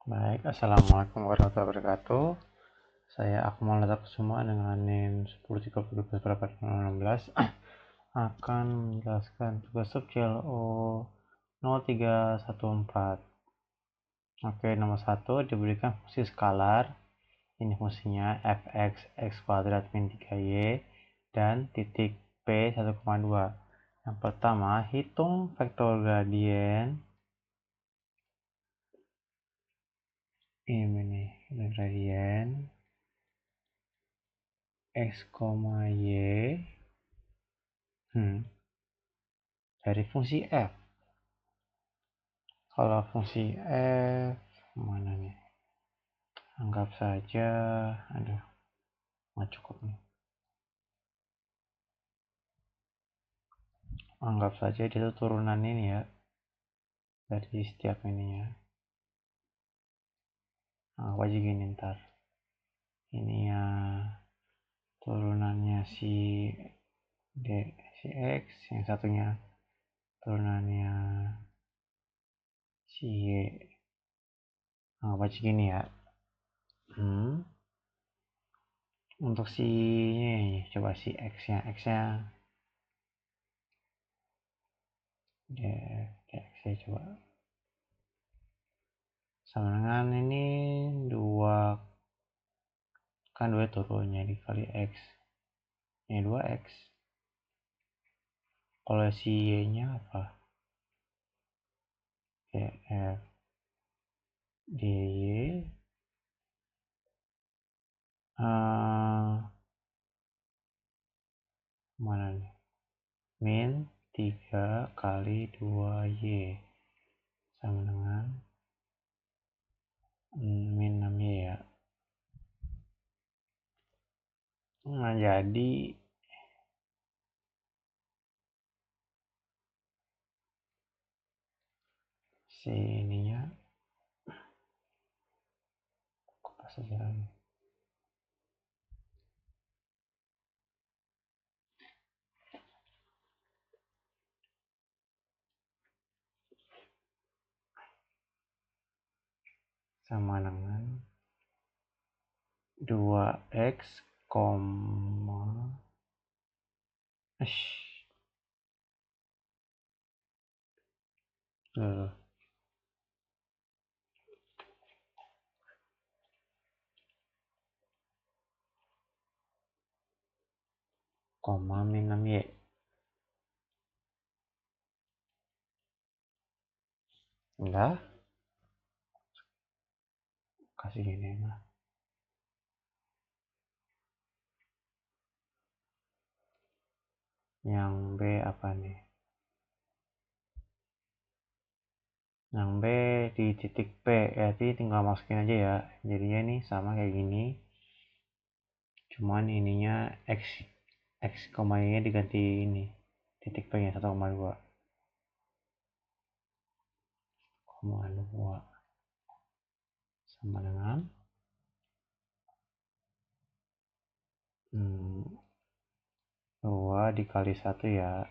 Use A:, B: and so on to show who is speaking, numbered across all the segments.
A: Baik, Assalamualaikum warahmatullahi wabarakatuh. Saya Akmal Kusuma dengan NIM 1030 akan menjelaskan tugas sub CLO 0314. Oke, nomor 1 diberikan fungsi skalar. Ini fungsinya fx x kuadrat min 3y dan titik p 1,2. Yang pertama, hitung vektor gradien ini gradien x, y dari fungsi f. Kalau fungsi f mana nih? Anggap saja, aduh, nggak cukup nih. Anggap saja dia tuh turunan ini ya, dari setiap ininya. Anggap aja gini ntar. Ini ya turunannya si x, yang satunya turunannya si y. Anggap aja gini ya. Untuk si ini, coba si x-nya x-nya coba sama dengan ini 2, kan 2 turunnya dikali x, ini 2x. Kalau si y nya apa? F dy mana nih? Min 3 kali 2y sama dengan min 6y ya. Nah, jadi si ininya apa saja lagi? Sama dengan 2x, koma min 6y. Udah, kasih gini lah. Yang B apa nih? Yang B di titik P, jadi tinggal masukin aja ya. Jadinya nih sama kayak gini. Cuman ininya x, y nya diganti ini. Titik P nya 1,2. 1,2 sama dengan 2 dikali 1 ya.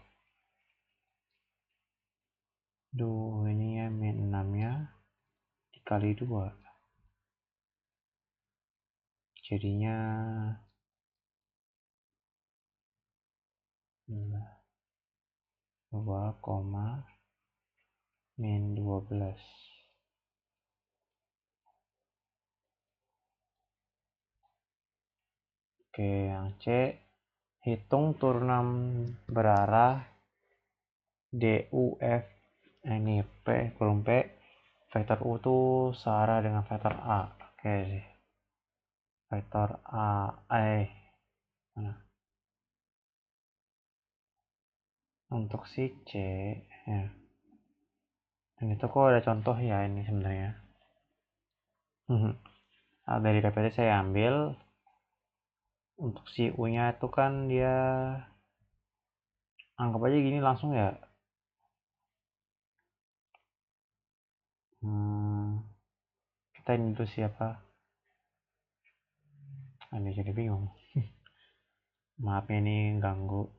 A: 2 ini ya min 6 nya dikali 2. Jadinya 2, min 12. Oke, yang C, hitung turunan berarah DUF. Ini P, kurung P, vektor U tuh searah dengan vektor A. Oke sih. Vektor A, mana? Untuk si C, ya. Ini tuh kok ada contoh ya ini sebenarnya. Nah, dari PPT saya ambil. Untuk si U-nya itu kan dia anggap aja gini langsung ya. Kita ini tuh siapa? Ini jadi bingung. Maaf ini ganggu.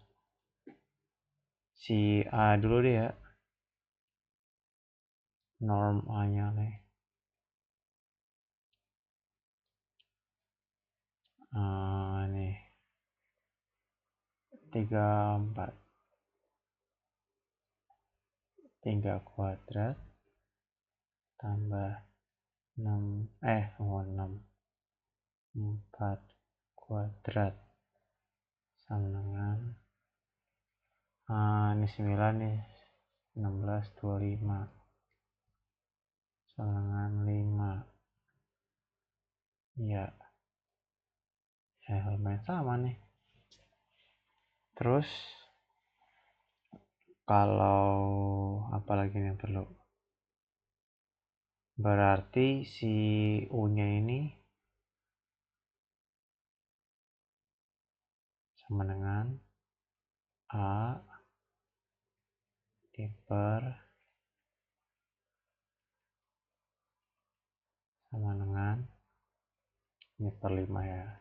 A: Si A dulu deh ya. Norm A nya nih. Nih 34 3 kuadrat tambah 6 6 4 kuadrat sama dengan ini 9 nih 16 25 sama dengan 5 ya lumayan sama nih. Terus kalau apa lagi yang perlu, berarti si U nya ini sama dengan A diper sama dengan ini per 5 ya.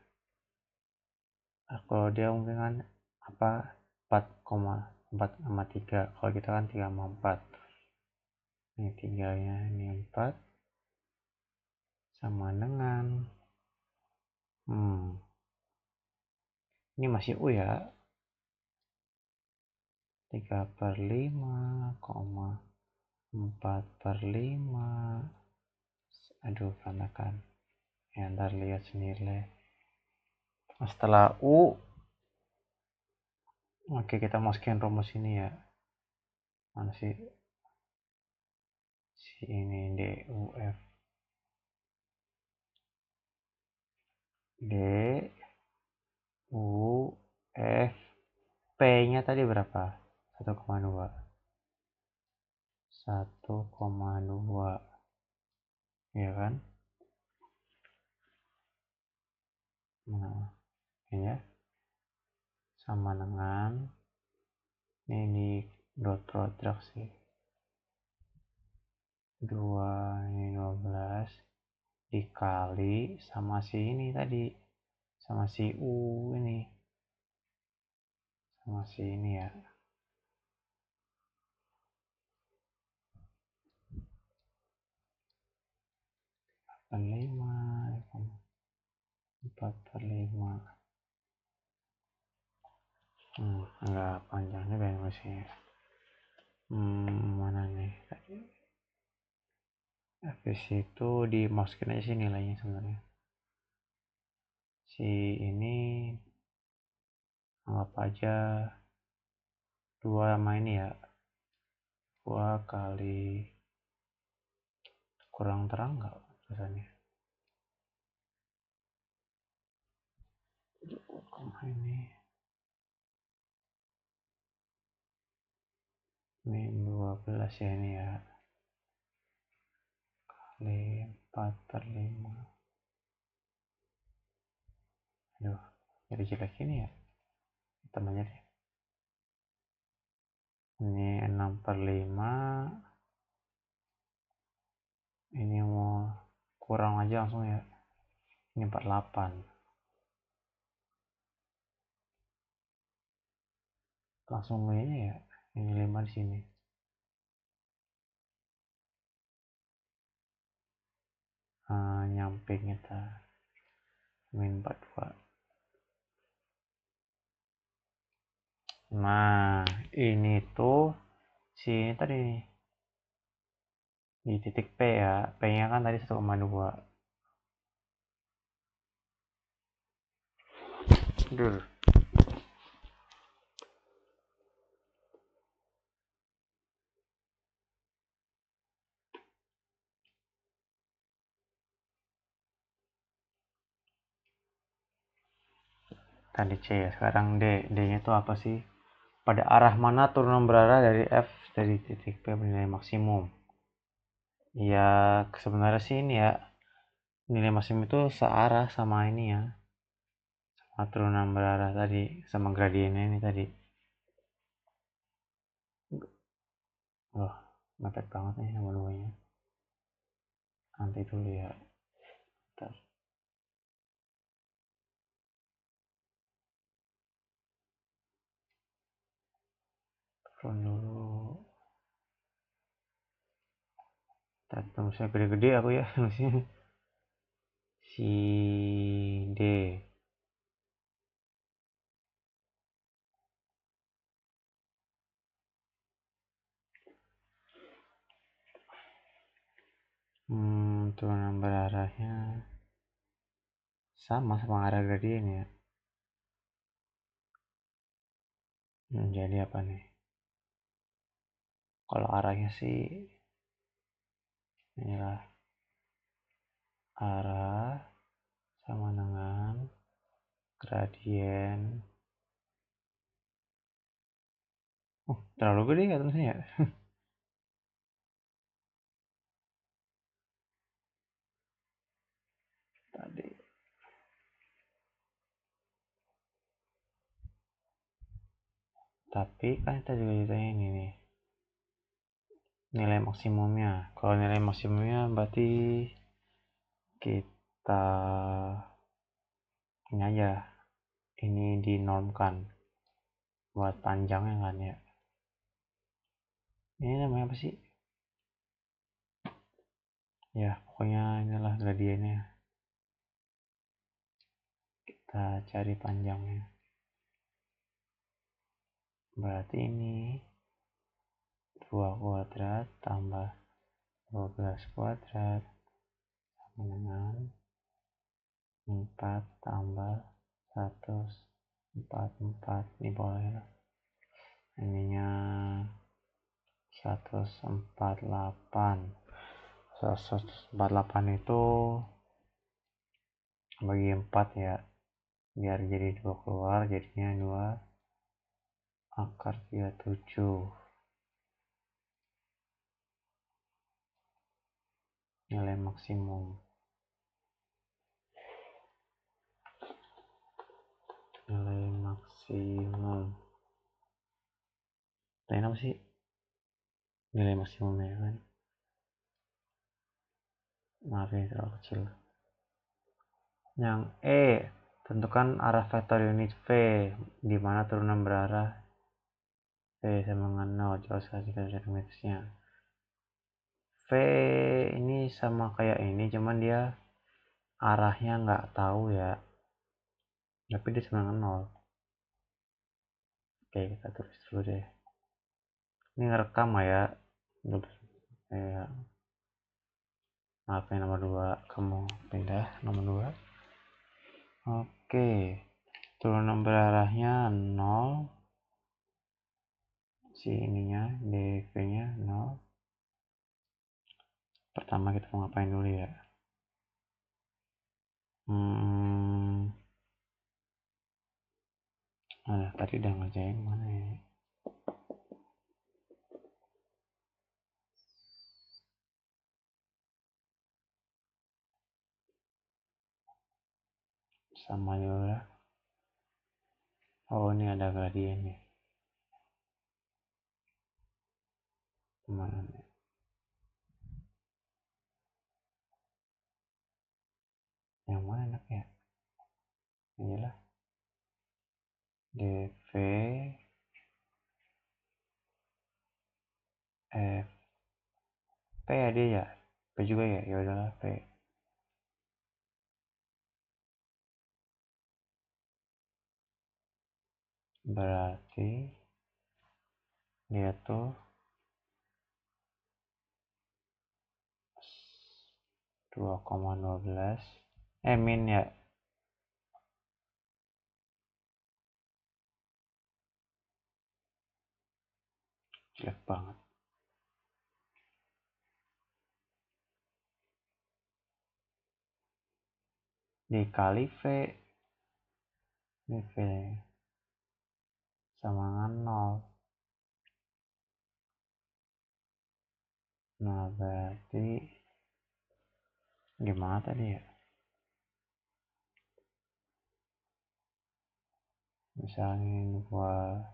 A: Kalau dia mungkin kan 4,3, kalau kita kan 3,4. Ini 3 nya ini 4 sama dengan ini masih U ya, 3/5,4/5. Aduh berantakan ya, ntar lihat sendiri. Setelah U, oke, kita masukin rumus ini ya. Mana sih si ini, DUF DUF P nya tadi berapa? 1,2 ya kan. Nah ini ya sama dengan ini dot produk sih 2 ini 12 dikali sama si ini tadi, sama si U ini, sama si ini ya, 4/5 enggak panjang juga nulisnya. Mana nih tadi, habis itu dimasukin aja sih nilainya sebenarnya. Si ini anggap aja 2 sama ini ya, 2 kali, kurang terang nggak tulisannya, ini 12 ya ini ya, kali 4/5. Aduh jadi jelek ini ya temannya deh. Ini 6/5, ini mau kurang aja langsung ya, ini 48, langsung ini ya, ini 5 di sini. Nyampe kita min 42. Nah ini tuh si ini tadi nih di titik P ya, P nya kan tadi 1,2. Dur tadi C ya, sekarang D. D nya itu apa sih? Pada arah mana turunan berarah dari F dari titik P bernilai maksimum? Ya sebenarnya sih ini ya, nilai maksimum itu searah sama ini ya, sama turunan berarah tadi, sama gradiennya ini tadi. Wah mepet banget nih sama duanya. Nanti dulu ya, bentar. Turun dulu. Tulisnya gede-gede aku ya. Si D turunan berarahnya sama arah gradien ya. Jadi apa nih? Kalau arahnya sih inilah arah sama dengan gradien. Terlalu gede ya tulisannya ya? Tadi. Tapi kan kita juga ditanya ini nih. Nilai maksimumnya. Kalau nilai maksimumnya berarti kita ini aja. Ini dinormkan buat panjangnya kan ya. Ini namanya apa sih? Ya, pokoknya inilah gradiennya. Kita cari panjangnya. Berarti ini 2 kuadrat tambah 12 kuadrat sama dengan 4 tambah 144. Ini boleh lah. Ininya 148. 148 itu bagi 4 ya, biar jadi 2 keluar, jadinya 2 akar 37. Nilai maksimum. Nilai maksimum. Tanya apa sih? Nilai maksimumnya kan? Maaf ya, terlalu kecil. Yang E, tentukan arah vektor unit V, di mana turunan berarah V sama dengan 0, jauh sekali cm. V ini sama kayak ini, cuman dia arahnya nggak tahu ya, tapi dia sama dengan 0. Oke, kita tulis dulu deh. Ini ngerekam ya. Maaf ya, nomor 2 kamu pindah nomor 2. Oke, turunan berarahnya 0, si ininya dv nya 0. Pertama kita mau ngapain dulu ya? Tadi udah ngerjain mana ya? Sama dulu ya. Oh, ini ada gradien nih. Mana nih? Yang mana enak ya? Inilah dv f p ya dia ya, p juga ya, ya udahlah p. Berarti dia tuh 2,12 min ya. Jelek banget. Dikali V, ini V sama dengan 0. Nah, berarti gimana tadi ya? Misalnya gua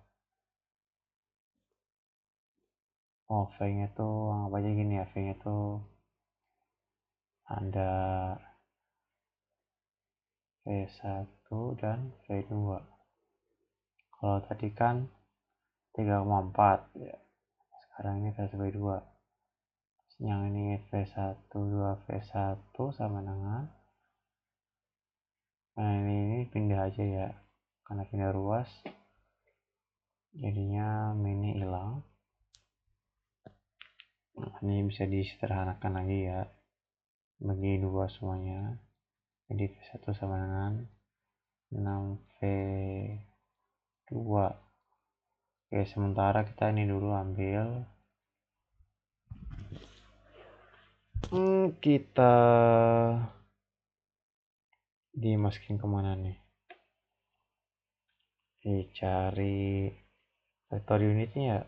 A: V nya tuh anggap aja gini ya, V nya tuh ada V1 dan V2. Kalau tadi kan 3,4 ya. Sekarang ini V2. Yang ini V1, 2 V1 sama dengan, nah ini pindah aja ya, karena pindah ruas jadinya mini hilang. Nah, ini bisa disederhanakan lagi ya. bagi 2 semuanya, jadi V1 sama dengan 6V2. Oke, sementara kita ini dulu ambil, kita dimasukin kemana nih? Cari vektor unitnya ya.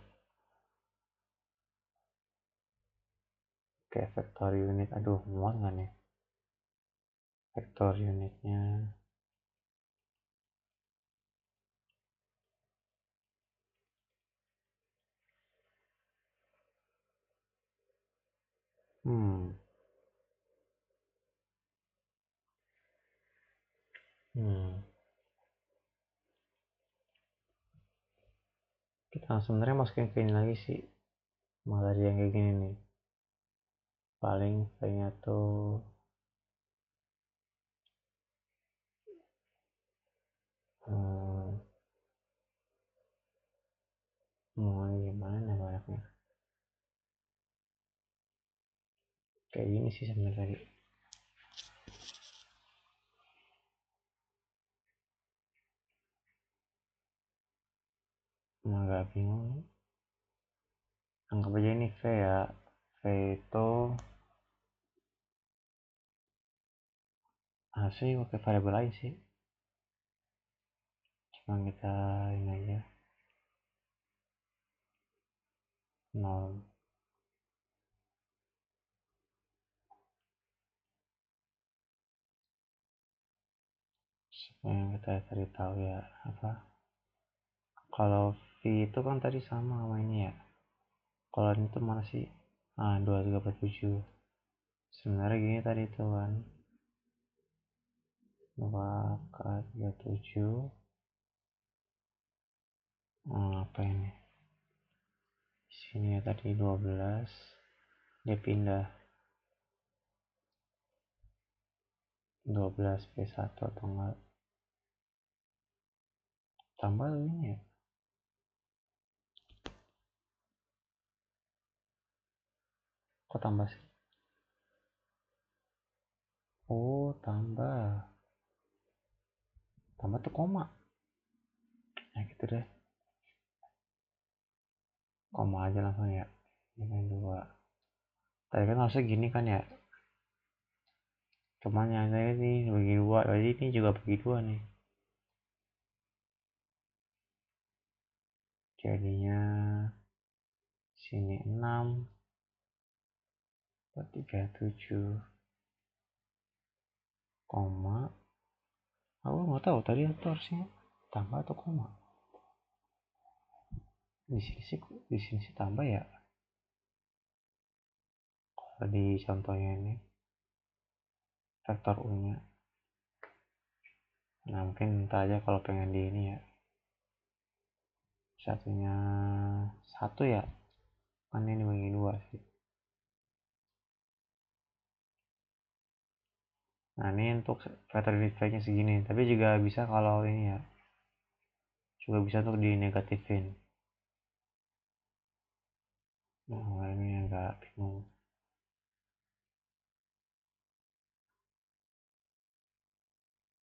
A: Oke, vektor unit, aduh muat nggak nih vektor unitnya? Hmm. Kita sebenarnya masukin ke ini lagi sih, malah yang kayak gini nih. Paling V-nya tuh mau gimana banyaknya? Kayak gini sih sebenarnya tadi. Agak bingung. Anggap aja ini V ya. V itu harusnya pakai variabel lain sih. Cuma kita ini aja 0. Supaya kita cari tahu ya apa. Kalau V itu kan tadi sama ini ya. Kalau ini tuh mana sih? 2347. Sebenarnya gini tadi tuh kan. 2 kali 37. Apa ini? Sini ya tadi 12. Dia pindah 12 P1 atau enggak. Tambah ini ya. Kok tambah sih? Oh, tambah. Tambah tuh koma. Nah, gitu deh. Koma aja langsung ya. Ini 2. Tadi kan harusnya gini kan ya. Cuman yang ini bagi 2. Jadi ini juga bagi 2 nih. Jadinya sini 6 per 37 koma. Aku nggak tahu tadi itu harusnya tambah atau koma. Di sini sih tambah ya. Kalau di contohnya ini vektor U-nya. Nah, mungkin ntar aja kalau pengen di ini ya. Satunya 1 ya. Kan ini bagi 2 sih. Nah, ini untuk vector nya segini. Tapi juga bisa kalau ini ya. Juga bisa untuk di negatifin. Nah, ini agak bingung.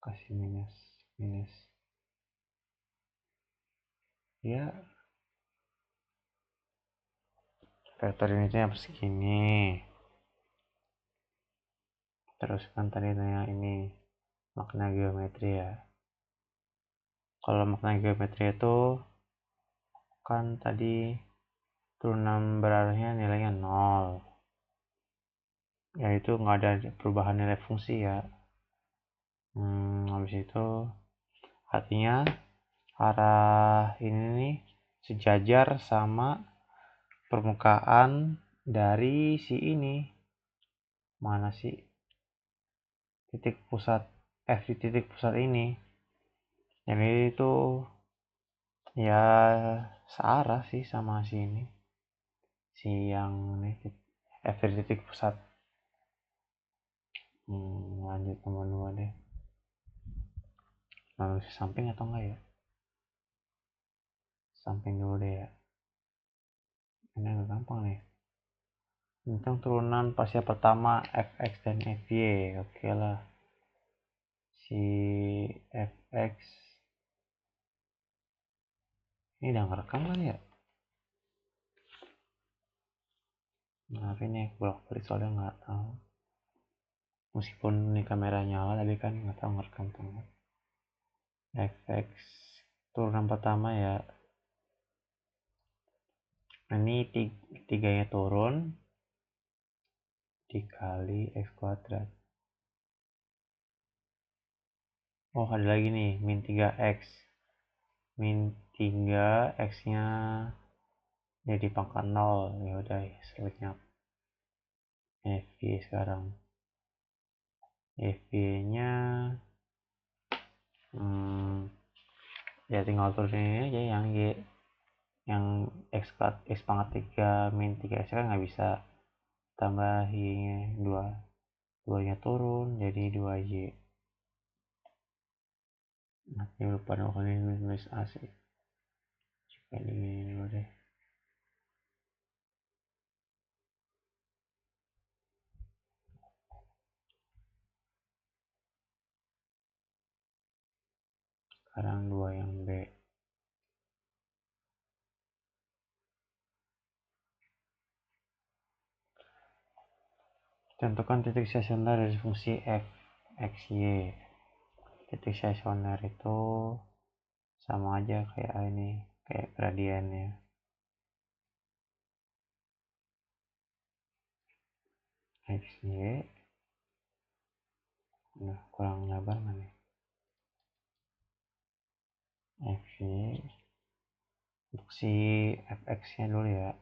A: Kasih minus. Minus. Ya, vector unitnya segini. Terus kan tadi nanya ini makna geometri ya. Kalau makna geometri itu kan tadi turunan berarahnya nilainya 0. Ya itu nggak ada perubahan nilai fungsi ya. Habis itu artinya arah ini nih sejajar sama permukaan dari si ini. Mana sih titik pusat F di titik pusat ini. Yang ini tuh ya searah sih sama si ini. Si yang ini F di titik pusat. Lanjut nomor 2 deh. Lalu samping atau enggak ya? Samping dulu deh ya. Ini agak gampang nih. Tentang turunan partial pertama fx dan fy. Oke lah. Si fx ini udah ngerekam kan ya? Maaf ini bolak balik soalnya nggak tahu. Meskipun ini kamera nyala tapi kan nggak tahu ngerekam tuh nggak. fx turunan pertama ya. Ini tiganya turun dikali x kuadrat. Oh ada lagi nih min 3x. Min 3 x nya jadi pangkat 0. Ya udah selanjutnya fy sekarang. fy nya ya tinggal turunin aja yang y, yang x pangkat 3 min 3x kan nggak bisa tambah y nya 2 nya turun jadi 2y. Nanti lupa nulis a sih. Coba ini dulu deh. Sekarang 2 yang b. Tentukan titik stasioner dari fungsi f x y. Titik stasioner itu sama aja kayak ini, kayak gradiennya. X y. Nah, kurang lebar mana? X y. Untuk si fx nya dulu ya.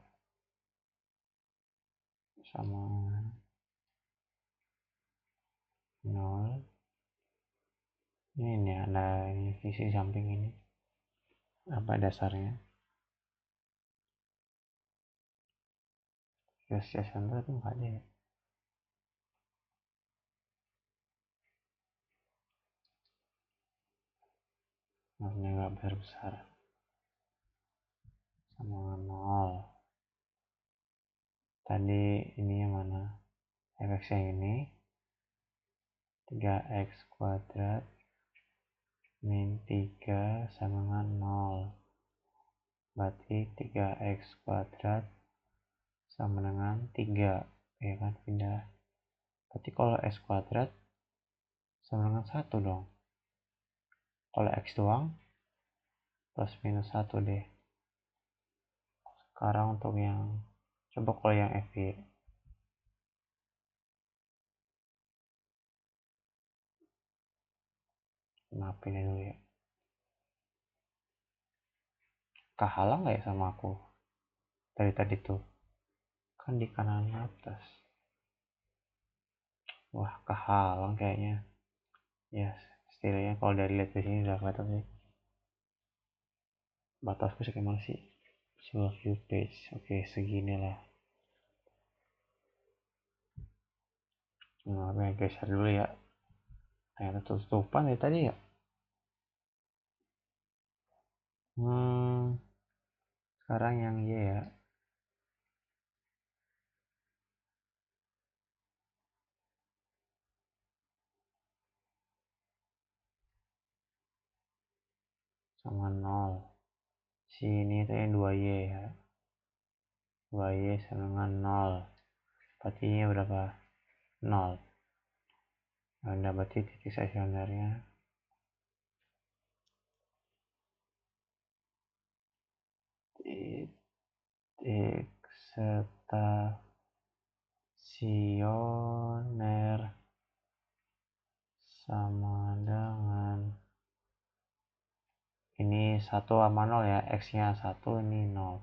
A: Sama 0. Ini nih ada ini sisi samping ini. Apa dasarnya? Titik stasioner itu nggak ada ya. Nolnya nggak besar-besar. Sama 0. Tadi ini yang mana? Fx yang ini 3x kuadrat min 3 sama dengan 0. Berarti 3x kuadrat sama dengan 3. Ya kan, pindah. Berarti kalau x kuadrat sama dengan 1 dong. Kalau x doang plus minus 1 deh. Sekarang untuk yang coba kalau yang fy. Maafin ya dulu ya. Kehalang nggak ya sama aku dari tadi tuh? Kan di kanan atas. Wah, kehalang kayaknya. Ya, setidaknya kalau dari lihat di sini udah kelihatan sih. Batasku segimana sih? Sebuah view page. Oke, segini lah. Nah, geser dulu ya. Ternyata tutupan ya tadi ya. Sekarang yang Y ya. Sama 0. Sini itu yang 2Y ya. 2Y sama dengan 0. Berarti ini berapa? 0. Nah, berarti titik stasionernya titik stasioner sama dengan ini 1 sama 0 ya, x nya 1 ini 0.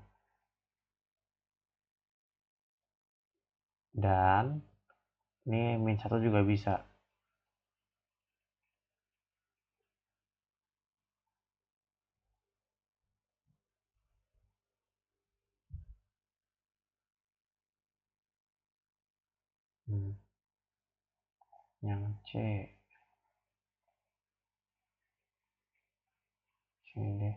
A: Dan ini min 1 juga bisa. Yang C sini deh.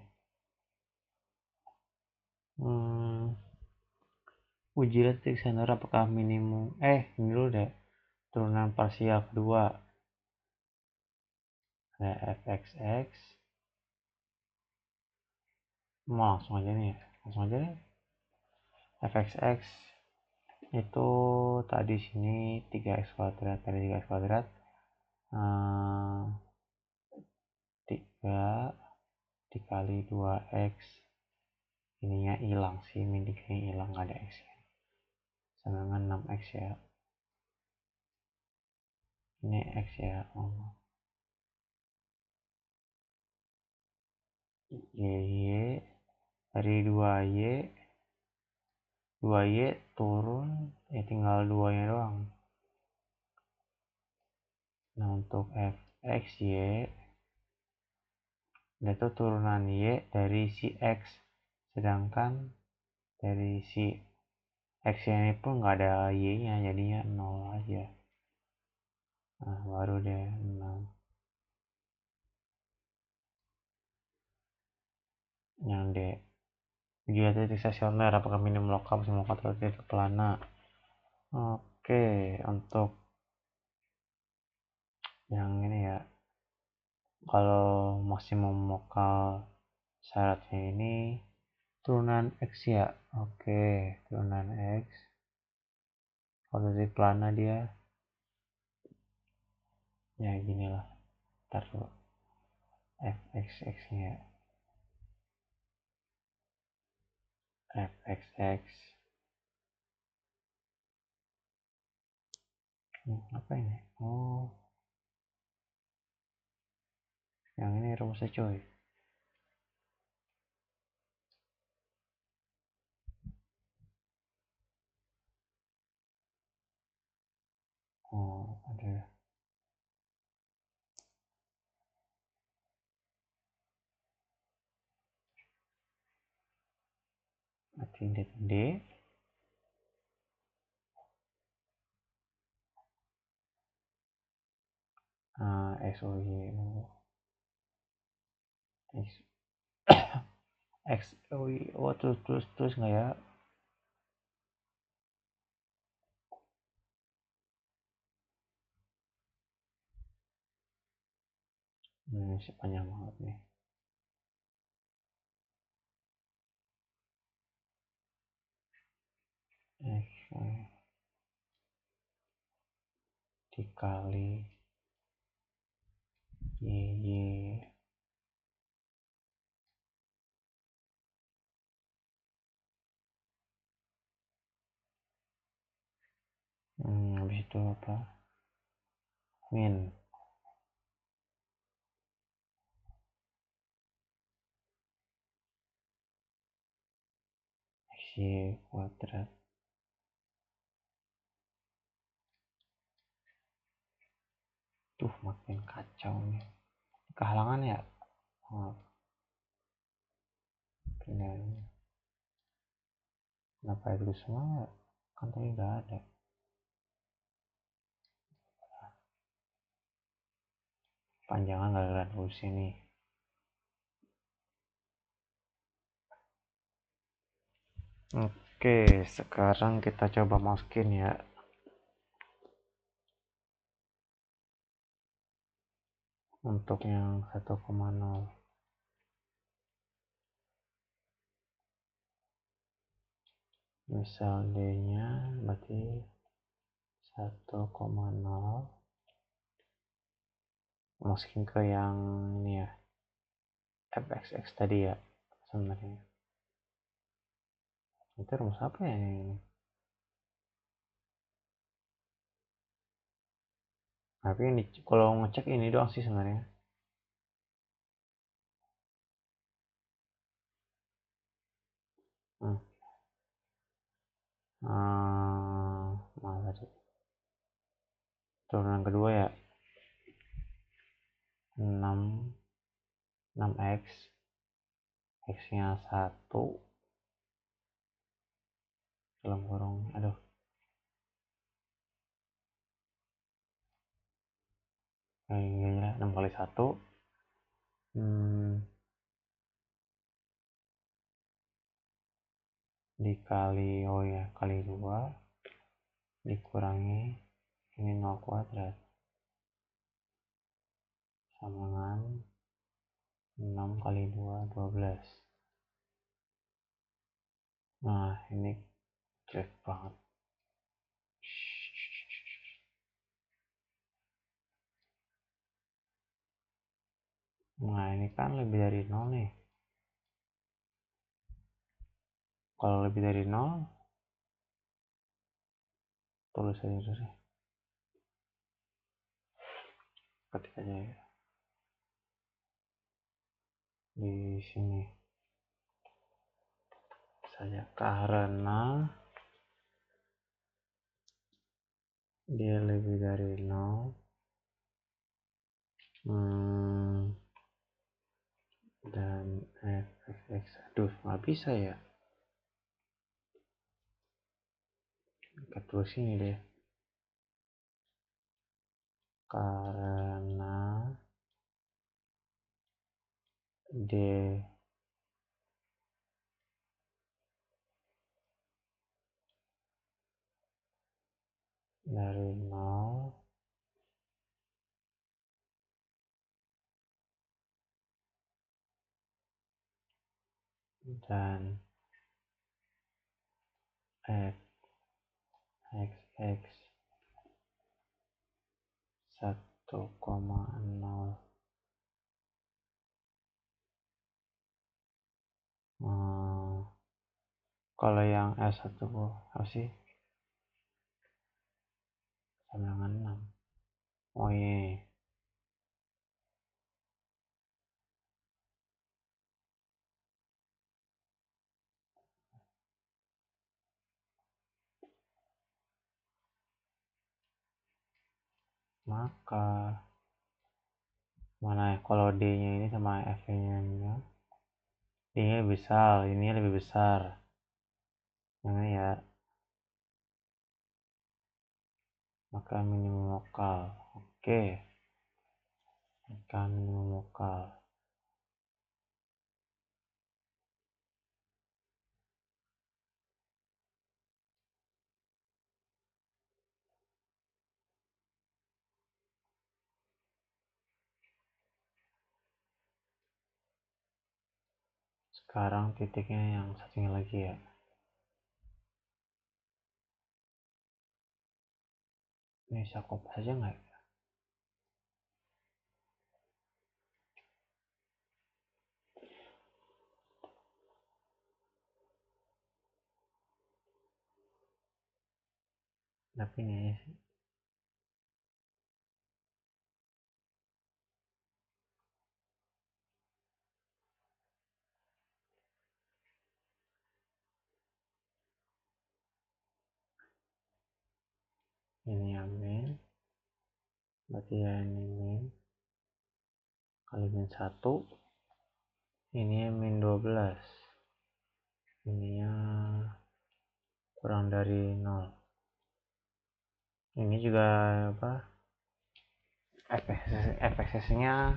A: Uji titik sender apakah minimum ini dulu deh, turunan parsial kedua ada fxx, mau langsung aja nih ya, langsung aja nih. Fxx itu tadi sini 3x kuadrat, dari 3x kuadrat 3 dikali 2x, ininya hilang sih, min 3 nya hilang, nggak ada x ya, sama dengan 6x ya, ini x ya, y dari 2y turun ya, tinggal 2 nya doang. Nah untuk fxy itu turunan y dari si x, sedangkan dari si x ini pun nggak ada y nya, jadinya 0 aja. Nah baru deh 6. Yang D, uji titik stasioner apakah minimum lokal, maksimum lokal atau titik pelana. Oke, untuk yang ini ya, kalau maksimum lokal syaratnya ini turunan x ya. Oke, turunan x, kalau titik pelana dia ya gini lah, ntar dulu, fxx nya fxx apa ini, yang ini rumusnya coy. Ada mati D SOY XOY, terus nggak ya. Ini panjang banget nih. Dikali y habis itu apa, min xy kuadrat. Tuh makin kacau nih, kehalangan ya. Pilihan kenapa itu semua, kan tadi nggak ada. Panjangan gara-gara terus ini. Oke, sekarang kita coba masukin ya. Untuk yang 1,0, misal D nya berarti 1,0, masukin ke yang ini ya, fxx tadi ya sebenarnya. Itu rumus apa ya ini? Tapi ini kalau ngecek ini doang sih sebenarnya. Mana tadi? Turunan kedua ya, 6x, x nya 1 dalam kurung, aduh, ini lah 6 kali 1, 6 dikali, oh ya, kali 2 dikurangi ini 0 kuadrat sama dengan 6 kali 2, 12. Nah, ini jelek banget. Nah, ini kan lebih dari 0 nih. Kalau lebih dari 0, tulis aja sih. Ketik aja ya. Di sini saja karena dia lebih dari 0 dan fx, aduh nggak bisa ya, kita tulis ini deh, karena d dari 0 dan x 1,0. Kalau yang S1 apa sih? Sama dengan 6. Oh iya. Maka mana ya, kalau D-nya ini sama F-nya D-nya lebih besar, ini lebih besar. Yang ya, maka minimum lokal. Oke. Maka minimum lokal. Sekarang titiknya yang satunya lagi ya. Ini bisa kopas aja nggak? Tapi ini aja sih. Ini yang min. Berarti ya ini min. Kali min 1. Ini min 12. Ininya kurang dari 0. Ini juga apa? FXS-nya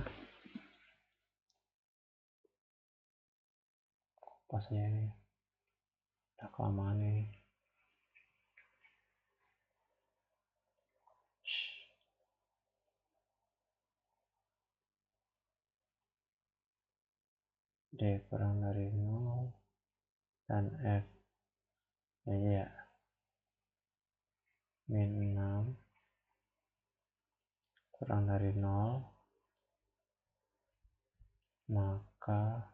A: pas aja nih. Udah kelamaan ini. D kurang dari 0 dan F ya min 6 kurang dari 0, maka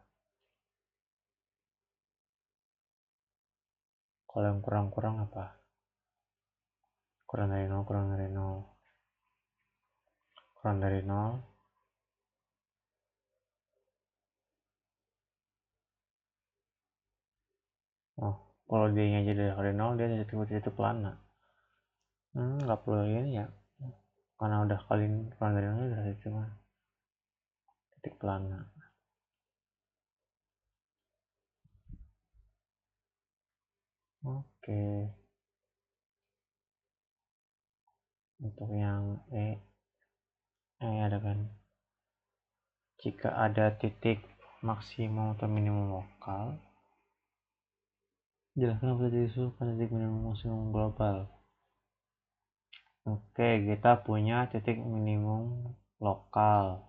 A: kalau yang kurang-kurang apa? Kurang dari 0, kurang dari 0, kurang dari 0. Oh, kalau dia nya jadi dari 0, dia jadi titik pelana. Nggak perlu ini ya, karena udah kali kurang dari 0 udah cuma titik pelana. Oke. Untuk yang ada kan, jika ada titik maksimum atau minimum lokal, Jelaskan apa saja isu titik minimum maksimum global. Oke, kita punya titik minimum lokal.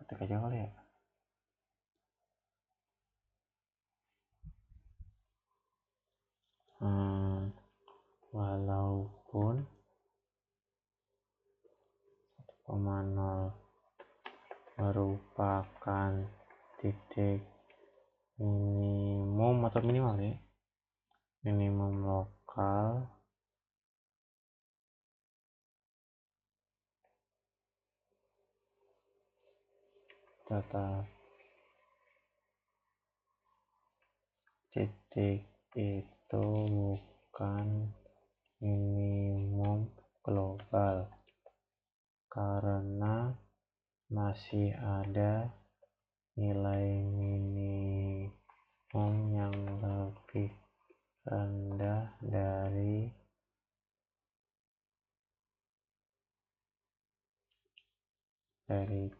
A: Ketik aja kali ya. Walaupun 1,0 merupakan titik minimum atau minimal ya, minimum lokal, tetap titik itu bukan minimum global karena masih ada nilai minimum yang lebih rendah dari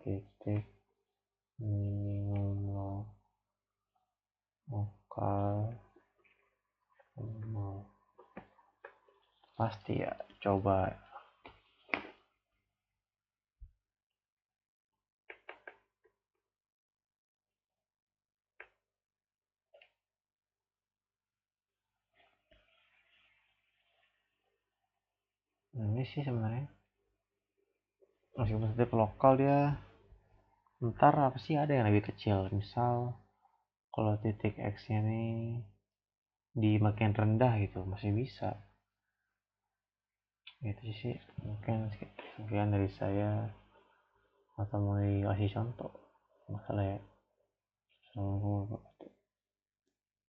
A: titik minimum lokal. Pasti ya, coba. Ini sih sebenarnya meskipun titik lokal dia ntar apa sih ada yang lebih kecil, misal kalau titik X nya ini di makin rendah gitu masih bisa. Itu sih mungkin sekian dari saya, atau mau dikasih contoh masalah ya. Assalamualaikum.